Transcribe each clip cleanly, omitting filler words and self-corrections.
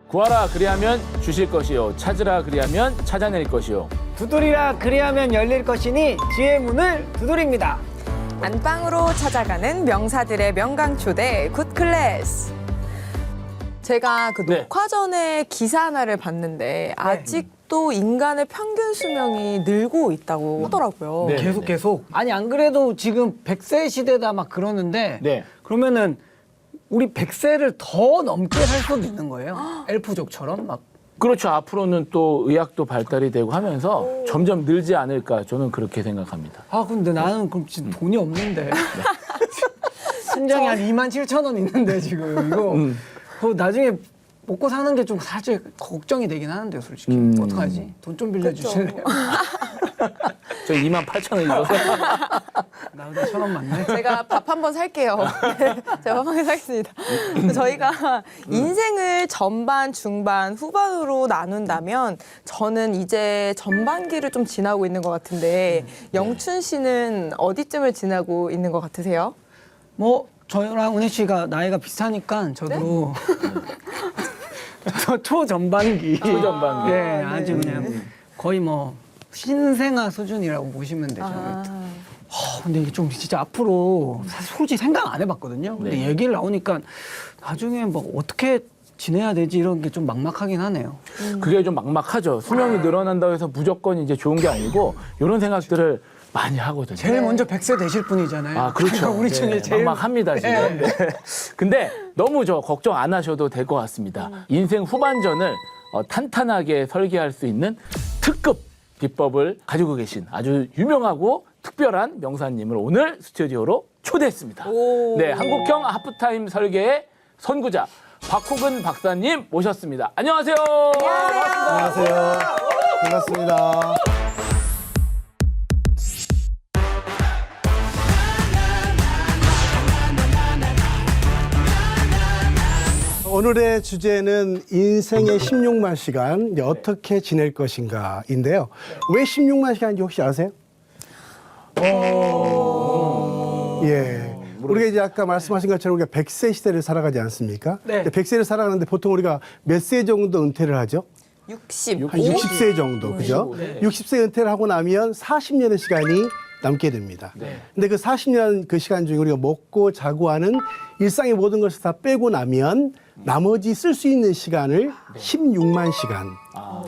구하라 그리하면 주실 것이요 찾으라 그리하면 찾아낼 것이요 두드리라 그리하면 열릴 것이니 지혜의 문을 두드립니다. 안방으로 찾아가는 명사들의 명강초대 굿클래스. 제가 그 네. 녹화 전에 기사 하나를 봤는데 아직도 인간의 평균 수명이 늘고 있다고 하더라고요. 네. 계속. 아니 안 그래도 지금 100세 시대다 막 그러는데 네. 그러면은 우리 100세를 더 넘게 살 수도 있는 거예요. 엘프족처럼 막. 그렇죠. 앞으로는 또 의학도 발달이 되고 하면서 점점 늘지 않을까 저는 그렇게 생각합니다. 아 근데 나는 그럼 진짜 돈이 없는데. 신장이 한 27,000원 있는데 지금 이거 그거 나중에 먹고 사는 게 좀 사실 걱정이 되긴 하는데요, 솔직히. 어떡하지? 돈 좀 빌려주실래요? 저 28,000원 있어서 나보다 1,000원 많네. 제가 밥 한 번 살게요. 네, 제가 밥 한 번 사겠습니다. 저희가 인생을 전반, 중반, 후반으로 나눈다면 저는 이제 전반기를 좀 지나고 있는 것 같은데 영춘 씨는 어디쯤을 지나고 있는 것 같으세요? 뭐 저랑 은혜 씨가 나이가 비슷하니까 저도 저 초전반기. 초전반기. 예, 아주 그냥 거의 뭐 신생아 수준이라고 보시면 되죠. 근데 이게 좀 진짜 앞으로 사실 솔직히 생각 안 해봤거든요. 근데 네. 얘기를 나오니까 나중에 뭐 어떻게 지내야 되지 이런 게 좀 막막하긴 하네요. 그게 좀 막막하죠. 수명이 늘어난다고 해서 무조건 이제 좋은 게 아니고 이런 생각들을 많이 하거든요. 제일 먼저 100세 되실 분이잖아요. 아, 그렇죠. 우리 중에 네, 제일 막막합니다, 지금. 네. 근데 너무 걱정 안 하셔도 될 것 같습니다. 인생 후반전을 탄탄하게 설계할 수 있는 특급 비법을 가지고 계신 아주 유명하고 특별한 명사님을 오늘 스튜디오로 초대했습니다. 네, 한국형 하프타임 설계의 선구자 박호근 박사님 모셨습니다. 안녕하세요. 안녕하세요. 반갑습니다. 오늘의 주제는 인생의 16만 시간 이제 어떻게 지낼 것인가인데요. 왜 16만 시간인지 혹시 아세요? 예. 우리가 이제 아까 말씀하신 것처럼 우리가 100세 시대를 살아가지 않습니까? 네. 100세를 살아가는데 보통 우리가 몇 세 정도 은퇴를 하죠? 60. 한 60세 정도, 그죠? 60세 은퇴를 하고 나면 40년의 시간이 남게 됩니다. 근데 그 40년 그 시간 중에 우리가 먹고 자고 하는 일상의 모든 것을 다 빼고 나면 나머지 쓸 수 있는 시간을 16만 시간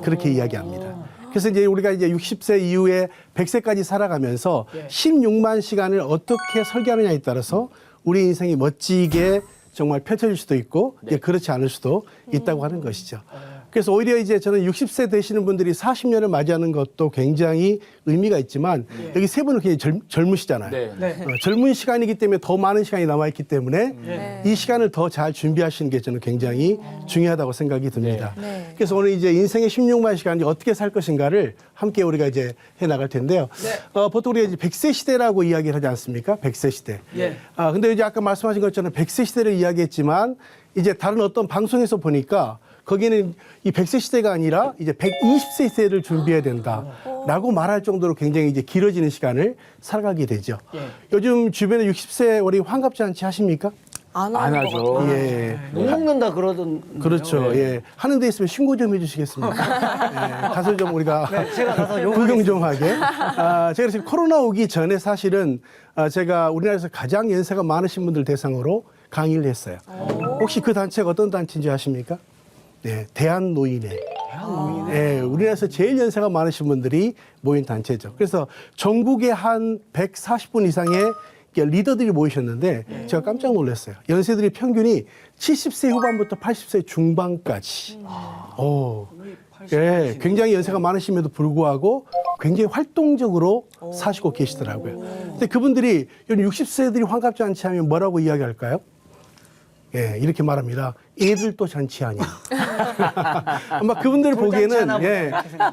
그렇게 이야기합니다. 그래서 이제 우리가 이제 60세 이후에 100세까지 살아가면서 16만 시간을 어떻게 설계하느냐에 따라서 우리 인생이 멋지게 정말 펼쳐질 수도 있고 그렇지 않을 수도 있다고 하는 것이죠. 그래서 오히려 이제 저는 60세 되시는 분들이 40년을 맞이하는 것도 굉장히 의미가 있지만 여기 세 분은 굉장히 젊으시잖아요. 네. 젊은 시간이기 때문에 더 많은 시간이 남아있기 때문에 이 시간을 더 잘 준비하시는 게 저는 굉장히 중요하다고 생각이 듭니다. 네. 그래서 오늘 이제 인생의 16만 시간이 어떻게 살 것인가를 함께 우리가 이제 해 나갈 텐데요. 보통 우리가 이제 100세 시대라고 이야기를 하지 않습니까? 100세 시대. 근데 이제 아까 말씀하신 것처럼 100세 시대를 이야기했지만 이제 다른 어떤 방송에서 보니까 거기는 이 100세 시대가 아니라 이제 120세 시대를 준비해야 된다라고 말할 정도로 굉장히 이제 길어지는 시간을 살아가게 되죠. 요즘 주변에 60세 우리 환갑잔치 하십니까? 안 안 하는 것 하죠. 같아요. 예. 못 먹는다 그러던. 그렇죠. 예. 하는 데 있으면 신고 좀 해주시겠습니까? 예. 가서 좀 우리가 제가 가서 구경 좀 하게. 제가 지금 코로나 오기 전에 사실은 제가 우리나라에서 가장 연세가 많으신 분들 대상으로 강의를 했어요. 혹시 그 단체가 어떤 단체인지 아십니까? 네, 대한노인회. 네, 우리나라에서 제일 연세가 많으신 분들이 모인 단체죠. 그래서 전국에 한 140분 이상의 리더들이 모이셨는데 제가 깜짝 놀랐어요. 연세들이 평균이 70세 후반부터 80세 중반까지. 예, 굉장히 연세가 많으심에도 불구하고 굉장히 활동적으로 사시고 계시더라고요. 근데 그분들이 60세들이 환갑잔치 하면 뭐라고 이야기할까요? 예, 이렇게 말합니다. 애들 또 잔치 아니야. 아마 그분들 보기에는 뭐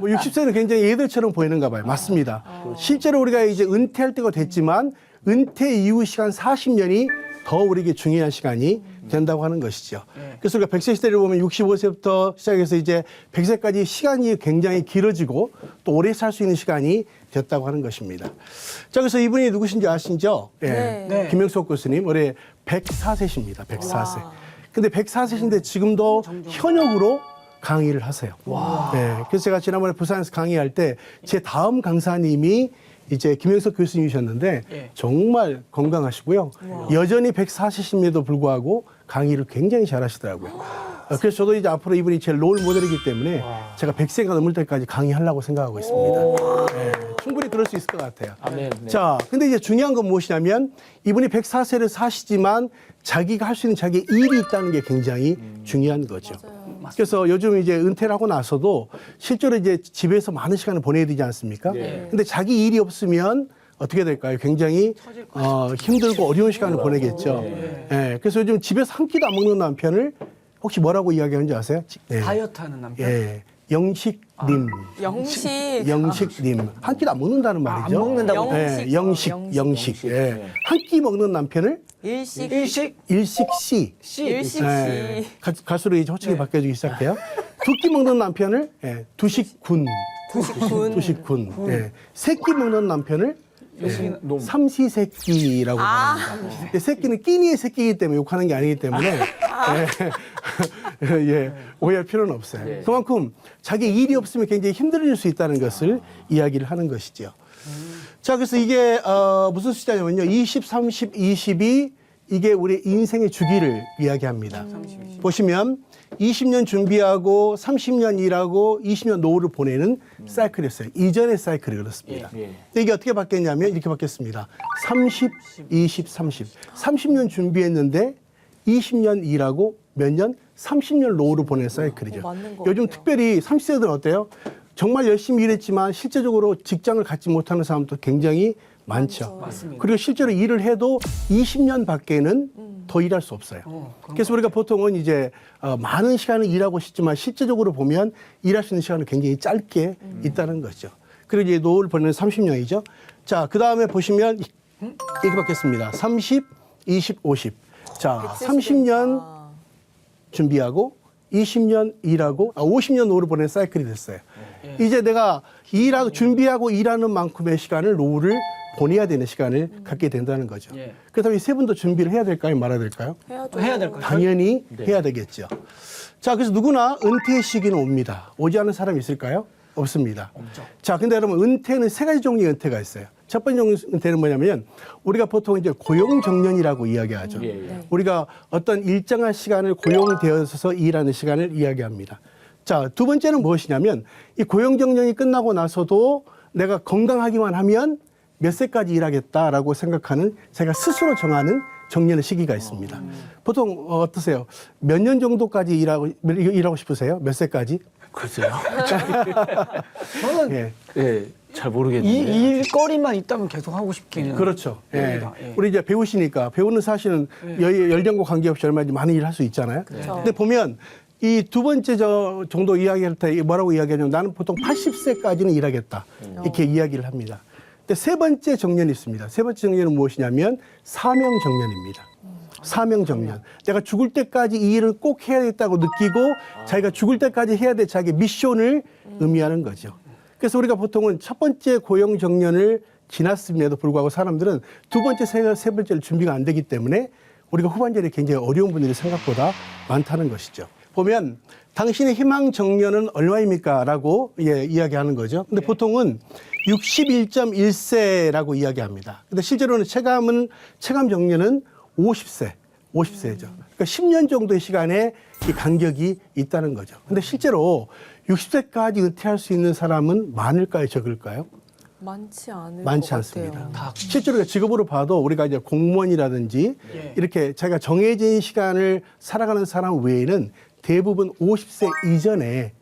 60세는 굉장히 애들처럼 보이는가 봐요. 맞습니다. 실제로 우리가 이제 은퇴할 때가 됐지만 은퇴 이후 시간 40년이 더 우리에게 중요한 시간이 된다고 하는 것이죠. 그래서 우리가 100세 시대를 보면 65세부터 시작해서 이제 100세까지 시간이 굉장히 길어지고 또 오래 살 수 있는 시간이 됐다고 하는 것입니다. 자, 그래서 이분이 누구신지 아시죠? 네. 김영석 교수님 올해 104세십니다. 104세. 근데 104세신데 지금도 현역으로 강의를 하세요. 네, 그래서 제가 지난번에 부산에서 강의할 때 제 다음 강사님이 이제 김영석 교수님이셨는데 예. 정말 건강하시고요. 여전히 140임에도 불구하고 강의를 굉장히 잘하시더라고요. 그래서 저도 이제 앞으로 이분이 제 롤 모델이기 때문에 제가 100세가 넘을 때까지 강의하려고 생각하고 있습니다. 네, 충분히 그럴 수 있을 것 같아요. 아멘. 네. 자, 근데 이제 중요한 건 무엇이냐면 이분이 104세를 사시지만 자기가 할 수 있는 자기 일이 있다는 게 굉장히 중요한 거죠. 그래서 요즘 이제 은퇴를 하고 나서도 실제로 이제 집에서 많은 시간을 보내야 되지 않습니까? 네. 근데 자기 일이 없으면 어떻게 될까요? 굉장히 힘들고 어려운 시간을 보내겠죠. 예, 그래서 요즘 집에서 한 끼도 안 먹는 남편을 혹시 뭐라고 이야기하는지 아세요? 네. 다이어트 하는 남편. 예, 영식님. 영식님. 한 끼도 안 먹는다는 말이죠. 안 먹는다고. 예, 영식. 예. 한 끼 먹는 남편을 일식 일식씨. 일식씨. 예, 갈수록 이제 호칭이 바뀌어지기 시작해요. 두 끼 먹는 남편을 예, 두식군. 두식군. 예. 세 끼 먹는 남편을 삼시세끼라고 합니다. 근데 새끼는 끼니의 새끼이기 때문에 욕하는 게 아니기 때문에 예, 오해할 필요는 없어요. 그만큼 자기 일이 없으면 굉장히 힘들어질 수 있다는 것을 이야기를 하는 것이죠. 자, 그래서 이게 무슨 숫자냐면요. 20, 30, 20이 이게 우리 인생의 주기를 이야기합니다. 보시면 20년 준비하고 30년 일하고 20년 노후를 보내는 사이클이었어요. 이전의 사이클이 그렇습니다. 근데 이게 어떻게 바뀌었냐면 이렇게 바뀌었습니다. 30, 20, 30. 30년 준비했는데 20년 일하고 몇 년? 30년 노후를 보내는 사이클이죠. 맞는 것 요즘 같아요. 특별히 30세들은 어때요? 정말 열심히 일했지만 실제적으로 직장을 갖지 못하는 사람도 굉장히 많죠. 맞습니다. 그리고 실제로 일을 해도 20년 밖에는 더 일할 수 없어요. 그래서 우리가 보통은 이제 많은 시간을 일하고 싶지만 실제적으로 보면 일할 수 있는 시간은 굉장히 짧게 있다는 거죠. 그리고 이제 노후를 보내는 30년이죠. 자, 그 다음에 보시면 이렇게 바뀌었습니다. 30, 20, 50. 자, 30년 준비하고 20년 일하고 50년 노후를 보내는 사이클이 됐어요. 이제 내가 일하고 준비하고 일하는 만큼의 시간을 노후를 보내야 되는 시간을 갖게 된다는 거죠. 그렇다면 이 세 분도 준비를 해야 될까요? 말아야 될까요? 해야죠. 해야 될 거예요. 당연히 해야 되겠죠. 자, 그래서 누구나 은퇴의 시기는 옵니다. 오지 않은 사람이 있을까요? 없습니다. 자, 근데 여러분 은퇴는 세 가지 종류의 은퇴가 있어요. 첫 번째 은퇴는 뭐냐면 우리가 보통 이제 고용정년이라고 이야기하죠. 우리가 어떤 일정한 시간을 고용되어서 일하는 시간을 이야기합니다. 자, 두 번째는 무엇이냐면 이 고용정년이 끝나고 나서도 내가 건강하기만 하면 몇 세까지 일하겠다라고 생각하는 제가 스스로 정하는 정년의 시기가 있습니다. 보통 어떠세요? 몇 년 정도까지 일하고 싶으세요? 몇 세까지? 글쎄요. 저는 예. 예, 잘 모르겠는데. 이 일거리만 있다면 계속 하고 싶기는. 그렇죠. 예. 합니다. 예. 우리 이제 배우시니까 배우는 사실은 연령과 관계없이 얼마든지 많은 일을 할 수 있잖아요. 근데 보면 이 두 번째 정도 이야기할 때 뭐라고 이야기하냐면 나는 보통 80세까지는 일하겠다. 이렇게 이야기를 합니다. 근데 세 번째 정년이 있습니다. 세 번째 정년은 무엇이냐면 사명 정년입니다. 사명 정년. 내가 죽을 때까지 이 일을 꼭 해야겠다고 느끼고 자기가 죽을 때까지 해야 될 자기 미션을 의미하는 거죠. 그래서 우리가 보통은 첫 번째 고용 정년을 지났음에도 불구하고 사람들은 두 번째, 세 번째를 준비가 안 되기 때문에 우리가 후반전에 굉장히 어려운 분들이 생각보다 많다는 것이죠. 보면 당신의 희망 정년은 얼마입니까? 라고 이야기하는 거죠. 근데 보통은 61.1세라고 이야기합니다. 근데 실제로는 체감 정년은 50세죠. 그러니까 10년 정도의 시간에 이 간격이 있다는 거죠. 근데 실제로 60세까지 은퇴할 수 있는 사람은 많을까요? 적을까요? 많지 않을 많지 것 않습니다. 같아요. 실제로 직업으로 봐도 우리가 이제 공무원이라든지 이렇게 자기가 정해진 시간을 살아가는 사람 외에는 대부분 50세 이전에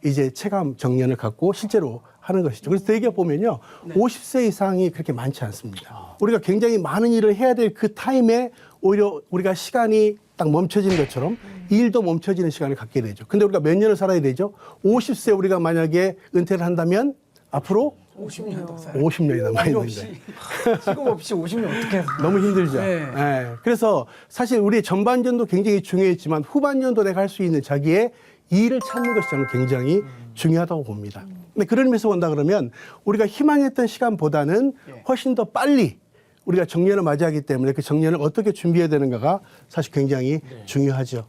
이제 체감 정년을 갖고 실제로 하는 것이죠. 그래서 대개 보면요. 50세 이상이 그렇게 많지 않습니다. 우리가 굉장히 많은 일을 해야 될 그 타임에 오히려 우리가 시간이 딱 멈춰지는 것처럼 일도 멈춰지는 시간을 갖게 되죠. 근데 우리가 몇 년을 살아야 되죠? 50세 우리가 만약에 은퇴를 한다면 앞으로 50년 더 살아요. 50년이 남아 일 있는데. 없이 직업 없이 50년 어떻게 해요? 너무 힘들죠. 네. 예. 그래서 사실 우리의 전반전도 굉장히 중요했지만 후반전도 내가 할 수 있는 자기의 일을 찾는 것이 저는 굉장히 중요하다고 봅니다. 근데 그런 의미에서 본다 그러면 우리가 희망했던 시간보다는 훨씬 더 빨리 우리가 정년을 맞이하기 때문에 그 정년을 어떻게 준비해야 되는가가 사실 굉장히 중요하죠.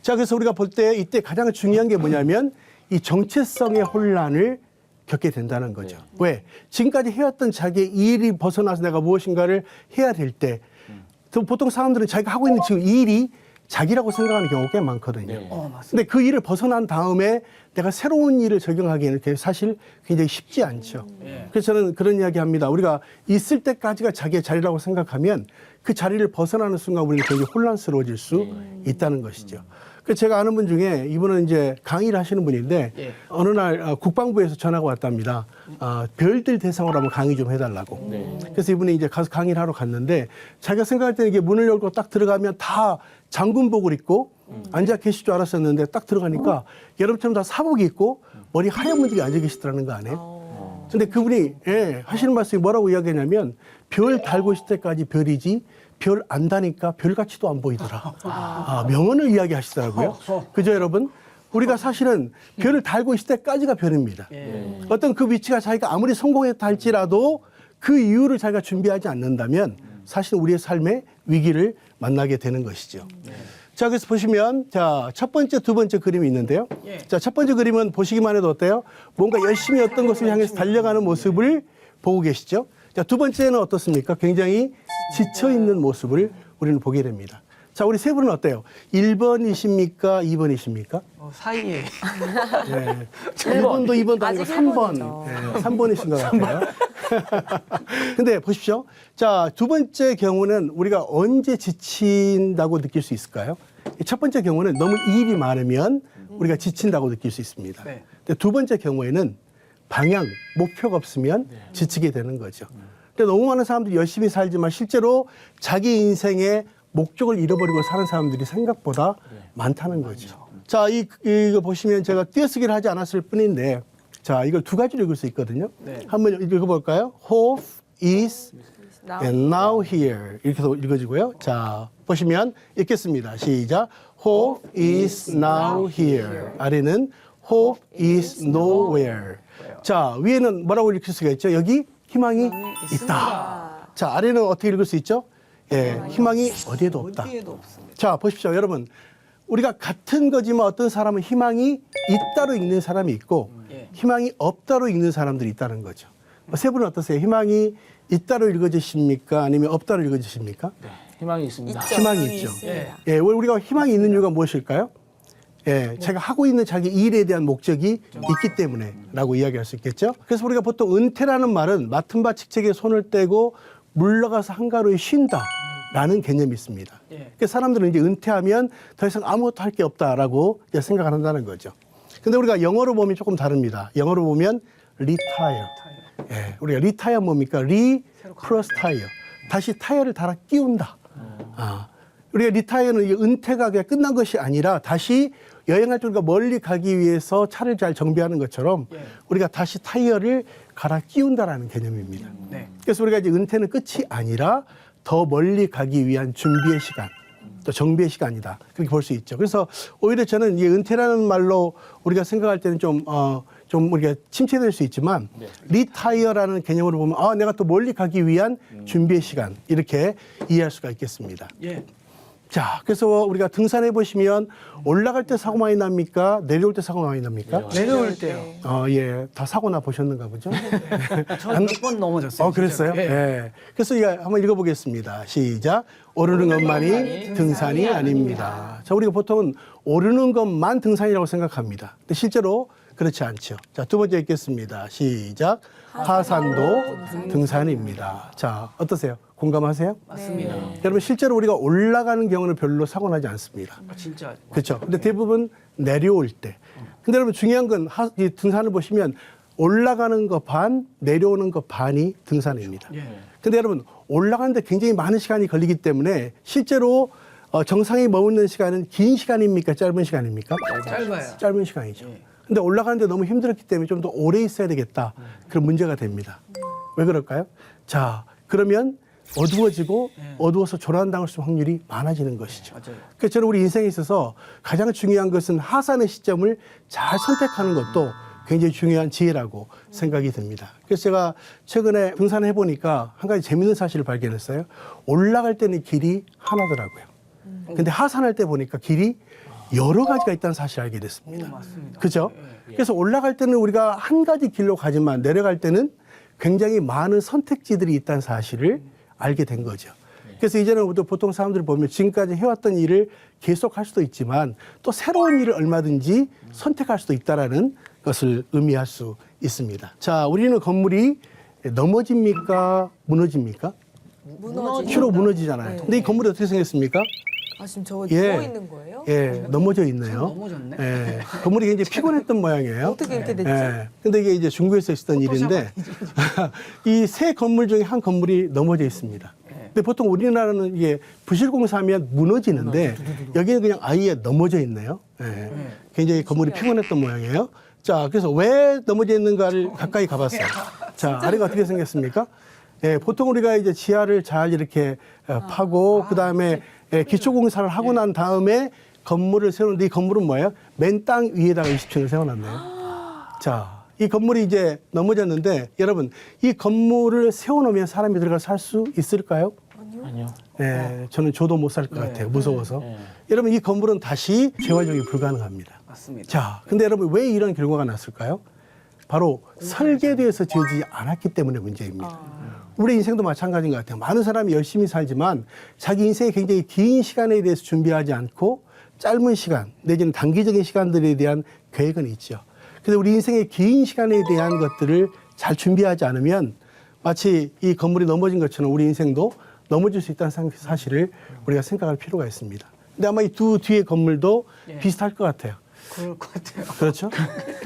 자, 그래서 우리가 볼 때 이때 가장 중요한 게 뭐냐면 이 정체성의 혼란을 겪게 된다는 거죠. 왜? 지금까지 해왔던 자기의 일이 벗어나서 내가 무엇인가를 해야 될 때 보통 사람들은 자기가 하고 있는 지금 이 일이 자기라고 생각하는 경우가 꽤 많거든요. 맞습니다. 근데 그 일을 벗어난 다음에 내가 새로운 일을 적용하기에는 그게 사실 굉장히 쉽지 않죠. 그래서 저는 그런 이야기 합니다. 우리가 있을 때까지가 자기의 자리라고 생각하면 그 자리를 벗어나는 순간 우리는 굉장히 혼란스러워질 수 있다는 것이죠. 그 제가 아는 분 중에 이분은 이제 강의를 하시는 분인데 어느 날 국방부에서 전화가 왔답니다. 별들 대상으로 한번 강의 좀 해달라고. 그래서 이분이 이제 가서 강의를 하러 갔는데 자기가 생각할 때는 이게 문을 열고 딱 들어가면 다 장군복을 입고 앉아 계실 줄 알았었는데 딱 들어가니까 여러분처럼 다 사복이 있고 머리 하얀 분들이 앉아 계시더라는 거 아니에요? 근데 그분이 하시는 말씀이 뭐라고 이야기하냐면 별 달고 있을 때까지 별이지 별 안 다니까 별같이도 안 보이더라. 명언을 이야기하시더라고요. 그죠 여러분? 우리가 사실은 별을 달고 있을 때까지가 별입니다. 어떤 그 위치가 자기가 아무리 성공했다 할지라도 그 이유를 자기가 준비하지 않는다면 사실 우리의 삶에 위기를 만나게 되는 것이죠. 자, 그래서 보시면 자, 첫 번째, 두 번째 그림이 있는데요. 자, 첫 번째 그림은 보시기만 해도 어때요? 뭔가 열심히 어떤 것을 향해서 달려가는 모습을 보고 계시죠? 자, 두 번째는 어떻습니까? 굉장히 지쳐있는 모습을 우리는 보게 됩니다. 자, 우리 세 분은 어때요? 1번이십니까? 2번이십니까? 사이에. 네. 1번도 2번도 아니고 아직 3번. 일본이죠. 네, 3번이신 것 같아요. 근데 보십시오. 자, 두 번째 경우는 우리가 언제 지친다고 느낄 수 있을까요? 첫 번째 경우는 너무 일이 많으면 우리가 지친다고 느낄 수 있습니다. 네. 근데 두 번째 경우에는 방향, 목표가 없으면 지치게 되는 거죠. 근데 너무 많은 사람들이 열심히 살지만 실제로 자기 인생의 목적을 잃어버리고 사는 사람들이 생각보다 많다는 거죠. 자, 이거 보시면 제가 띄어쓰기를 하지 않았을 뿐인데, 자, 이걸 두 가지로 읽을 수 있거든요. 한번 읽어볼까요? Hope is and now here. 이렇게 해서 읽어지고요. 자, 보시면 읽겠습니다. 시작. Hope is now here. 아래는 Hope is nowhere. 자, 위에는 뭐라고 읽힐 수가 있죠? 여기 희망이 있다. 자, 아래는 어떻게 읽을 수 있죠? 예, 희망이 어디에도 없다. 어디에도 없습니다. 자, 보십시오. 여러분. 우리가 같은 거지만 어떤 사람은 희망이 있다로 읽는 사람이 있고 희망이 없다로 읽는 사람들이 있다는 거죠. 세 분은 어떠세요? 희망이 있다로 읽어지십니까? 아니면 없다로 읽어지십니까? 희망이 있습니다. 희망이 있죠. 있습니다. 예, 우리가 희망이 있는 이유가 무엇일까요? 예, 제가 하고 있는 자기 일에 대한 목적이 있기 때문에라고 이야기할 수 있겠죠. 그래서 우리가 보통 은퇴라는 말은 맡은 바 직책에 손을 떼고 물러가서 한가로이 쉰다라는 개념이 있습니다. 그러니까 사람들은 이제 은퇴하면 더 이상 아무것도 할 게 없다라고 이제 생각을 한다는 거죠. 근데 우리가 영어로 보면 조금 다릅니다. 영어로 보면 retire. 예, 우리가 retire 뭡니까? re 플러스 tire. 다시 타이어를 달아 끼운다. 우리가 리타이어는 은퇴가 그냥 끝난 것이 아니라 다시 여행할 때 우리가 멀리 가기 위해서 차를 잘 정비하는 것처럼 우리가 다시 타이어를 갈아 끼운다라는 개념입니다. 그래서 우리가 이제 은퇴는 끝이 아니라 더 멀리 가기 위한 준비의 시간, 또 정비의 시간이다. 그렇게 볼 수 있죠. 그래서 오히려 저는 이 은퇴라는 말로 우리가 생각할 때는 좀 우리가 침체될 수 있지만 리타이어라는 개념으로 보면 내가 또 멀리 가기 위한 준비의 시간 이렇게 이해할 수가 있겠습니다. 자, 그래서 우리가 등산해 보시면 올라갈 때 사고 많이 납니까? 내려올 때 사고 많이 납니까? 내려올 때요. 예, 다 사고 나 보셨는가 보죠? 저는 몇 번 넘어졌어요. 그랬어요? 진짜로. 예. 그래서 이거 한번 읽어보겠습니다. 시작. 오르는 것만이 등산이 아닙니다. 자, 우리가 보통은 오르는 것만 등산이라고 생각합니다. 근데 실제로 그렇지 않죠. 자, 두 번째 읽겠습니다. 시작. 하산도 등산입니다. 자, 어떠세요? 공감하세요? 맞습니다. 여러분 실제로 우리가 올라가는 경우는 별로 사고 나지 않습니다. 진짜. 그렇죠. 근데 대부분 내려올 때. 근데 여러분 중요한 건 이 등산을 보시면 올라가는 거 반, 내려오는 거 반이 등산입니다. 근데 여러분 올라가는데 굉장히 많은 시간이 걸리기 때문에 실제로 정상에 머무는 시간은 긴 시간입니까? 짧은 시간입니까? 짧아요. 짧은 시간이죠. 근데 올라가는데 너무 힘들었기 때문에 좀 더 오래 있어야 되겠다. 그런 문제가 됩니다. 왜 그럴까요? 자, 그러면 어두워지고 어두워서 조난당할 수 있는 확률이 많아지는 것이죠. 그래서 저는 우리 인생에 있어서 가장 중요한 것은 하산의 시점을 잘 선택하는 것도 굉장히 중요한 지혜라고 생각이 듭니다. 그래서 제가 최근에 등산을 해보니까 한 가지 재밌는 사실을 발견했어요. 올라갈 때는 길이 하나더라고요. 근데 하산할 때 보니까 길이 여러 가지가 있다는 사실을 알게 됐습니다. 맞습니다. 그죠? 그래서 올라갈 때는 우리가 한 가지 길로 가지만 내려갈 때는 굉장히 많은 선택지들이 있다는 사실을 알게 된 거죠. 그래서 이제는 보통 사람들을 보면 지금까지 해왔던 일을 계속할 수도 있지만 또 새로운 일을 얼마든지 선택할 수도 있다라는 것을 의미할 수 있습니다. 자, 우리는 건물이 넘어집니까? 무너집니까? 주로 무너지잖아요. 근데 이 건물이 어떻게 생겼습니까? 아, 지금 저거 예. 누워 있는 거예요? 예, 넘어져 있네요. 넘어졌네. 예, 건물이 굉장히 피곤했던 모양이에요. 어떻게 이렇게 됐지? 예, 근데 이게 이제 중국에서 있었던 일인데 이 세 건물 중에 한 건물이 넘어져 있습니다. 근데 보통 우리나라는 이게 부실공사하면 무너지는데 여기는 그냥 아예 넘어져 있네요. 예, 굉장히 건물이 피곤했던 모양이에요. 자, 그래서 왜 넘어져 있는가를 가까이 가봤어요. 자, 아래가 어떻게 생겼습니까? 예, 보통 우리가 이제 지하를 잘 이렇게 파고 그다음에 기초공사를 하고 난 다음에 건물을 세우는데 이 건물은 뭐예요? 맨 땅 위에다가 20층을 세워놨네요. 자, 이 건물이 이제 넘어졌는데 여러분 이 건물을 세워놓으면 사람이 들어가 살 수 있을까요? 아니요. 네, 저도 못 살 것 같아요. 무서워서. 여러분 이 건물은 다시 재활용이 불가능합니다. 맞습니다. 자, 근데 여러분 왜 이런 결과가 났을까요? 바로 설계도에서 지어지지 않았기 때문에 문제입니다. 우리 인생도 마찬가지인 것 같아요. 많은 사람이 열심히 살지만 자기 인생의 굉장히 긴 시간에 대해서 준비하지 않고 짧은 시간 내지는 단기적인 시간들에 대한 계획은 있죠. 근데 우리 인생의 긴 시간에 대한 것들을 잘 준비하지 않으면 마치 이 건물이 넘어진 것처럼 우리 인생도 넘어질 수 있다는 사실을 우리가 생각할 필요가 있습니다. 근데 아마 이 두 뒤의 건물도 비슷할 것 같아요. 그럴 것 같아요. 그렇죠?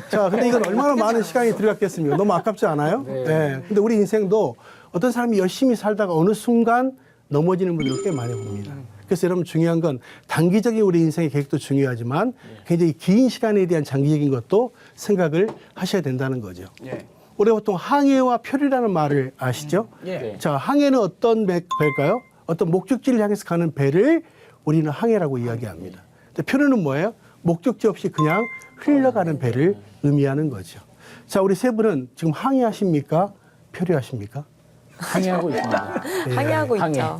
자, 근데 이건 얼마나 많은 시간이 들어갔겠습니까? 너무 아깝지 않아요? 네. 근데 우리 인생도 어떤 사람이 열심히 살다가 어느 순간 넘어지는 분들을 꽤 많이 봅니다. 그래서 여러분 중요한 건 단기적인 우리 인생의 계획도 중요하지만 굉장히 긴 시간에 대한 장기적인 것도 생각을 하셔야 된다는 거죠. 예. 우리가 보통 항해와 표류라는 말을 아시죠? 예. 자, 항해는 어떤 배일까요? 어떤 목적지를 향해서 가는 배를 우리는 항해라고 이야기합니다. 근데 표류는 뭐예요? 목적지 없이 그냥 흘러가는 배를 의미하는 거죠. 자, 우리 세 분은 지금 항해하십니까? 표류하십니까? 항해하고 있습니다. 항해하고 항해. 있죠.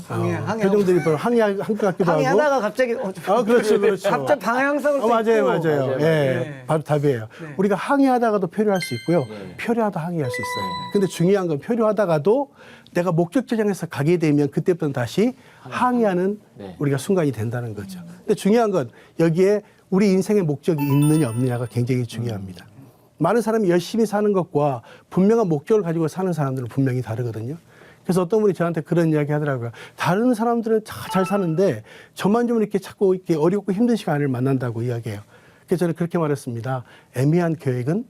표정들이 별로 항해할 것 같기도 하고. 항해하다가 갑자기 그렇죠, 그렇죠. 갑자기 방향성을 또 맞아요, 있고. 맞아요. 예, 네. 바로 답이에요. 우리가 항해하다가도 표류할 수 있고요. 표류하다 항해할 수 있어요. 근데 중요한 건 표류하다가도 내가 목적지 향해서 가게 되면 그때부터는 다시 항해하는 우리가 순간이 된다는 거죠. 근데 중요한 건 여기에 우리 인생의 목적이 있느냐 없느냐가 굉장히 중요합니다. 많은 사람이 열심히 사는 것과 분명한 목적을 가지고 사는 사람들은 분명히 다르거든요. 그래서 어떤 분이 저한테 그런 이야기 하더라고요. 다른 사람들은 잘 사는데 저만 좀 이렇게 자꾸 이렇게 어렵고 힘든 시간을 만난다고 이야기해요. 그래서 저는 그렇게 말했습니다. 애매한 계획은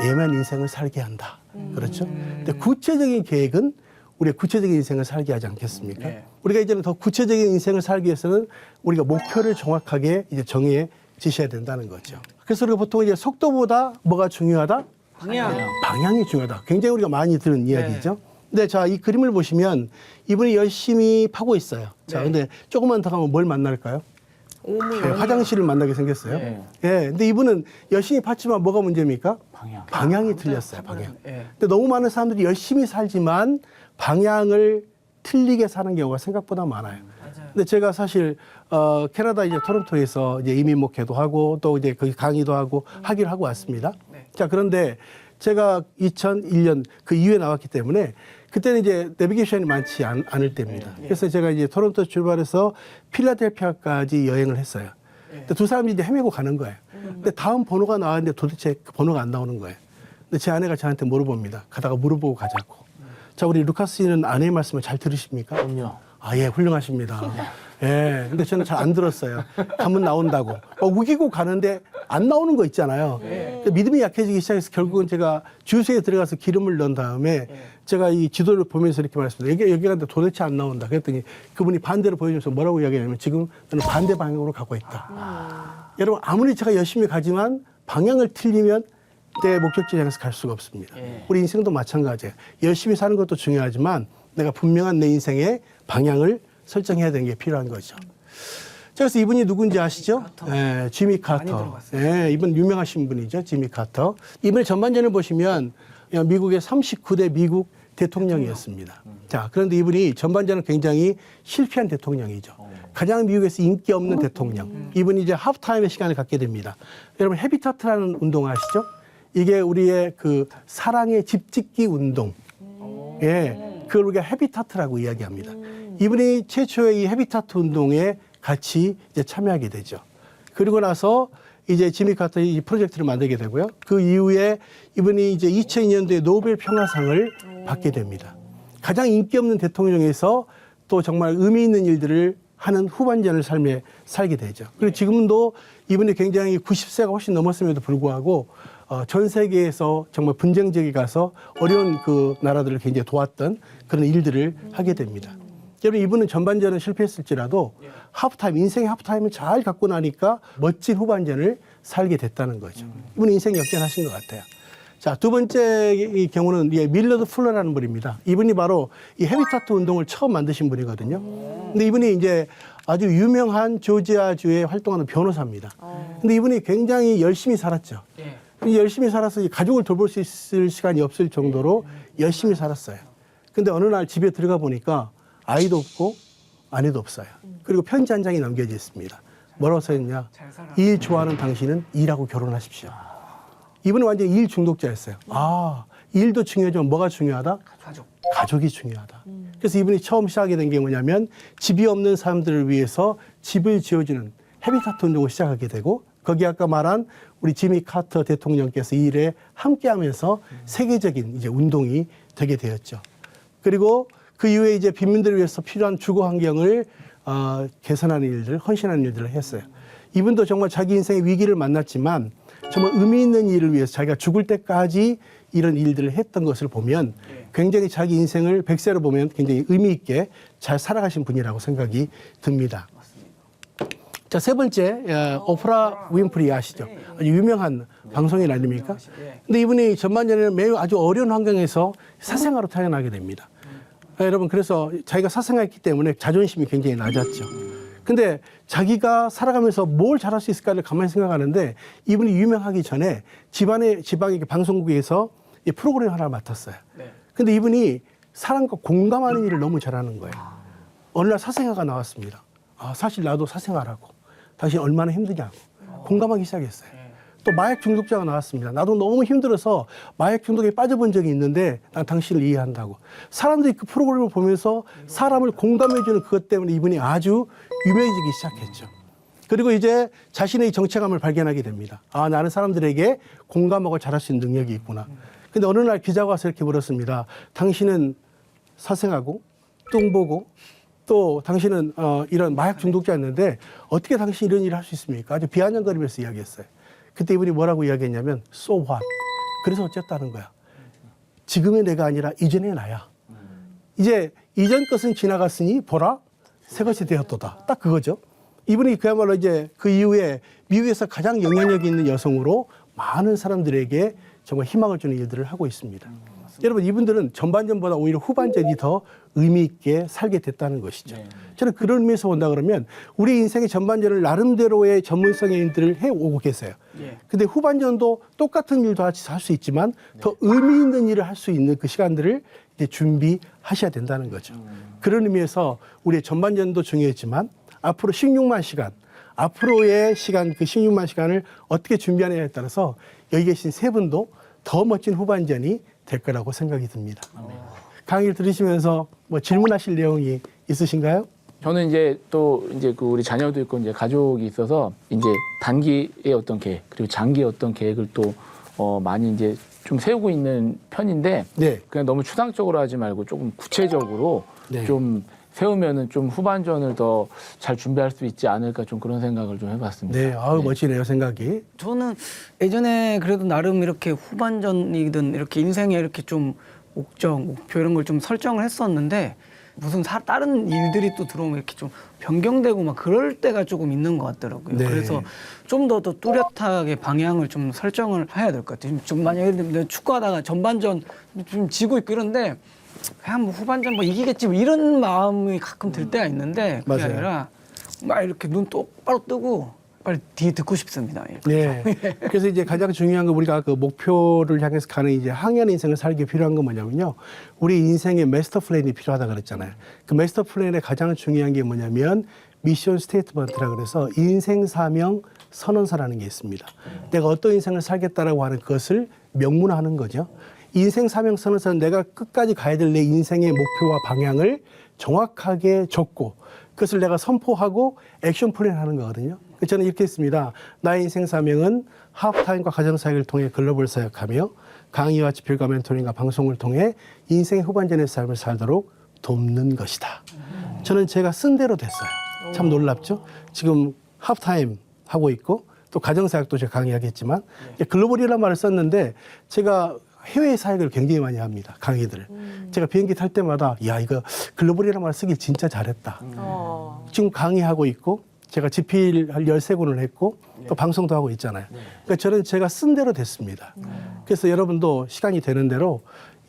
애매한 인생을 살게 한다. 그렇죠? 근데 구체적인 계획은 우리의 구체적인 인생을 살게 하지 않겠습니까? 네. 우리가 이제는 더 구체적인 인생을 살기 위해서는 우리가 목표를 정확하게 이제 정해 지셔야 된다는 거죠. 그래서 우리가 보통 이제 속도보다 뭐가 중요하다? 방향이 중요하다. 굉장히 우리가 많이 들은 이야기죠. 근데 자, 이 그림을 보시면 이분이 열심히 파고 있어요. 자, 근데 조금만 더 가면 뭘 만날까요? 네, 화장실을 만나게 생겼어요. 예. 근데 이분은 열심히 팠지만 뭐가 문제입니까? 방향이 틀렸어요, 방향. 근데 너무 많은 사람들이 열심히 살지만 방향을 틀리게 사는 경우가 생각보다 많아요. 근데 제가 사실 캐나다 이제 토론토에서 이제 이민 목회도 하고 또 이제 거기 강의도 하고 하기를 하고 왔습니다. 자, 그런데 제가 2001년 그 이후에 나왔기 때문에 그때는 이제 내비게이션이 많지 않을 때입니다. 그래서 제가 이제 토론토 출발해서 필라델피아까지 여행을 했어요. 근데 두 사람이 이제 헤매고 가는 거예요. 근데 다음 번호가 나왔는데 도대체 그 번호가 안 나오는 거예요. 근데 제 아내가 저한테 물어봅니다. 가다가 물어보고 가자고. 자, 우리 루카스 씨는 아내의 말씀을 잘 들으십니까? 그럼요. 아, 예, 훌륭하십니다. 예, 근데 저는 잘 안 들었어요. 가면 나온다고. 우기고 가는데 안 나오는 거 있잖아요. 믿음이 약해지기 시작해서 결국은 제가 주유소에 들어가서 기름을 넣은 다음에 제가 이 지도를 보면서 이렇게 말했습니다. 여기 가는데 도대체 안 나온다. 그랬더니 그분이 반대로 보여주면서 뭐라고 이야기하냐면 지금 저는 반대 방향으로 가고 있다. 여러분, 아무리 제가 열심히 가지만 방향을 틀리면 내 목적지에 향해서 갈 수가 없습니다. 우리 인생도 마찬가지예요. 열심히 사는 것도 중요하지만 내가 분명한 내 인생의 방향을 설정해야 되는 게 필요한 거죠. 자, 그래서 이분이 누군지 아시죠? 지미 카터. 이분 유명하신 분이죠. 지미 카터. 이분의 전반전을 보시면 미국의 39대 미국 대통령이었습니다. 자, 그런데 이분이 전반전은 굉장히 실패한 대통령이죠. 가장 미국에서 인기 없는 대통령. 이분이 이제 하프타임의 시간을 갖게 됩니다. 여러분 헤비타트라는 운동 아시죠? 이게 우리의 그 사랑의 집짓기 운동. 예, 그걸 우리가 헤비타트라고 이야기합니다. 이분이 최초의 이 헤비타트 운동에 같이 이제 참여하게 되죠. 그리고 나서 이제 지미 카터 이 프로젝트를 만들게 되고요. 그 이후에 이분이 이제 2002년도에 노벨 평화상을 받게 됩니다. 가장 인기 없는 대통령에서 또 정말 의미 있는 일들을 하는 후반전을 살게 되죠. 그리고 지금도 이분이 굉장히 90세가 훨씬 넘었음에도 불구하고 전 세계에서 정말 분쟁 지역에 가서 어려운 그 나라들을 굉장히 도왔던 그런 일들을 하게 됩니다. 여러분 이분은 전반전은 실패했을지라도 하프타임, 인생의 하프타임을 잘 갖고 나니까 멋진 후반전을 살게 됐다는 거죠. 이분은 인생 역전하신 것 같아요. 자, 두 번째 이 경우는 밀러드 풀러라는 분입니다. 이분이 바로 이 헤비타트 운동을 처음 만드신 분이거든요. 근데 이분이 이제 아주 유명한 조지아주에 활동하는 변호사입니다. 근데 이분이 굉장히 열심히 살았죠. 열심히 살아서 가족을 돌볼 수 있을 시간이 없을 정도로 열심히 살았어요. 근데 어느 날 집에 들어가 보니까 아이도 없고 아내도 없어요. 그리고 편지 한 장이 남겨져 있습니다. 뭐라고 써있냐? 일 좋아하는 당신은 일하고 결혼하십시오. 이분은 완전 일 중독자였어요. 아, 일도 중요하지만 뭐가 중요하다? 가족이 중요하다. 그래서 이분이 처음 시작하게 된 게 뭐냐면 집이 없는 사람들을 위해서 집을 지어주는 헤비타트 운동을 시작하게 되고 거기 아까 말한 우리 지미 카터 대통령께서 이 일에 함께하면서 세계적인 이제 운동이 되게 되었죠. 그리고 그 이후에 이제 빈민들을 위해서 필요한 주거 환경을 개선하는 일들, 헌신하는 일들을 했어요. 이분도 정말 자기 인생의 위기를 만났지만 정말 의미 있는 일을 위해서 자기가 죽을 때까지 이런 일들을 했던 것을 보면 굉장히 자기 인생을 100세로 보면 굉장히 의미 있게 잘 살아가신 분이라고 생각이 듭니다. 자, 세 번째, 오프라 윈프리 아시죠? 아주 유명한 방송인 아닙니까? 근데 이분이 전반전에는 매우 아주 어려운 환경에서 사생아로 태어나게 됩니다. 여러분, 그래서 자기가 사생아였기 때문에 자존심이 굉장히 낮았죠. 근데 자기가 살아가면서 뭘 잘할 수 있을까를 가만히 생각하는데 이분이 유명하기 전에 지방의 방송국에서 이 프로그램 하나 맡았어요. 근데 이분이 사람과 공감하는 일을 너무 잘하는 거예요. 어느 날 사생아가 나왔습니다. 아, 사실 나도 사생아라고. 당신 얼마나 힘드냐고. 공감하기 시작했어요. 또 마약 중독자가 나왔습니다. 나도 너무 힘들어서 마약 중독에 빠져본 적이 있는데 난 당신을 이해한다고. 사람들이 그 프로그램을 보면서 사람을 공감해주는 그것 때문에 이분이 아주 유명해지기 시작했죠. 그리고 이제 자신의 정체감을 발견하게 됩니다. 아, 나는 사람들에게 공감하고 잘할 수 있는 능력이 있구나. 근데 어느 날 기자가 와서 이렇게 물었습니다. 당신은 사생하고 뚱보고 또 당신은 이런 마약 중독자였는데 어떻게 당신이 이런 일을 할 수 있습니까? 아주 비아냥거리면서 이야기했어요. 그때 이분이 뭐라고 이야기했냐면 So what? 그래서 어쨌다는 거야. 지금의 내가 아니라 이전의 나야. 이제 이전 것은 지나갔으니 보라 새 것이 되었도다. 딱 그거죠. 이분이 그야말로 이제 그 이후에 미국에서 가장 영향력 있는 여성으로 많은 사람들에게 정말 희망을 주는 일들을 하고 있습니다. 여러분 이분들은 전반전보다 오히려 후반전이 더 의미 있게 살게 됐다는 것이죠. 저는 그런 의미에서 본다 그러면 우리 인생의 전반전을 나름대로의 전문성의 일들을 해오고 계세요. 근데 후반전도 똑같은 일도 할 수 있지만 더 의미 있는 일을 할 수 있는 그 시간들을 이제 준비하셔야 된다는 거죠. 그런 의미에서 우리의 전반전도 중요했지만 앞으로 16만 시간, 앞으로의 시간, 그 16만 시간을 어떻게 준비하느냐에 따라서 여기 계신 세 분도 더 멋진 후반전이 될 거라고 생각이 듭니다. 강의를 들으시면서 뭐 질문하실 내용이 있으신가요? 저는 이제 또 이제 그 우리 자녀도 있고 이제 가족이 있어서 이제 단기의 어떤 계획 그리고 장기의 어떤 계획을 또 많이 이제 좀 세우고 있는 편인데 네. 그냥 너무 추상적으로 하지 말고 조금 구체적으로 네. 좀 세우면은 좀 후반전을 더 잘 준비할 수 있지 않을까 좀 그런 생각을 좀 해봤습니다. 네, 아우 멋지네요 생각이. 저는 예전에 그래도 나름 이렇게 후반전이든 이렇게 인생에 이렇게 좀 목적, 목표 이런 걸 좀 설정을 했었는데 무슨 다른 일들이 또 들어오면 이렇게 좀 변경되고 막 그럴 때가 조금 있는 것 같더라고요. 네. 그래서 좀 더 뚜렷하게 방향을 좀 설정을 해야 될 것 같아요. 좀 만약에 예를 들면 축구하다가 전반전 좀 지고 있고 이런데 그냥 뭐 후반전 뭐 이기겠지 뭐 이런 마음이 가끔 들 때가 있는데 그게 맞아요. 아니라 막 이렇게 눈 똑바로 뜨고 빨리 뒤에 듣고 싶습니다. 예. 네. 그래서 이제 가장 중요한 건 우리가 그 목표를 향해서 가는 이제 항해하는 인생을 살기 필요한 건 뭐냐면요. 우리 인생의 마스터 플랜이 필요하다 그랬잖아요. 그 마스터 플랜의 가장 중요한 게 뭐냐면 미션 스테이트먼트라 그래서 인생 사명 선언서라는 게 있습니다. 내가 어떤 인생을 살겠다라고 하는 것을 명문화하는 거죠. 인생 사명 선언서는 내가 끝까지 가야 될 내 인생의 목표와 방향을 정확하게 적고 그것을 내가 선포하고 액션 플랜하는 거거든요. 저는 이렇게 했습니다. 나의 인생 사명은 하프타임과 가정사역을 통해 글로벌 사역하며 강의와 집필과 멘토링과 방송을 통해 인생 후반전의 삶을 살도록 돕는 것이다. 저는 제가 쓴 대로 됐어요. 참 놀랍죠? 지금 하프타임 하고 있고 또 가정사역도 제가 강의하겠지만 글로벌이라는 말을 썼는데 제가 해외 사역을 굉장히 많이 합니다. 강의들을. 제가 비행기 탈 때마다 야 이거 글로벌이라는 말을 쓰길 진짜 잘했다. 지금 강의하고 있고 제가 집필 한 13권을 했고 또 방송도 하고 있잖아요. 그러니까 저는 제가 쓴 대로 됐습니다. 그래서 여러분도 시간이 되는 대로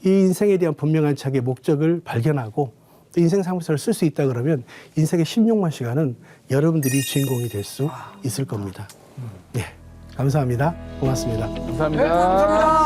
이 인생에 대한 분명한 자기의 목적을 발견하고 또 인생 상담서를 쓸 수 있다 그러면 인생의 16만 시간은 여러분들이 주인공이 될 수 있을 겁니다. 네, 감사합니다. 고맙습니다. 감사합니다. 네, 감사합니다.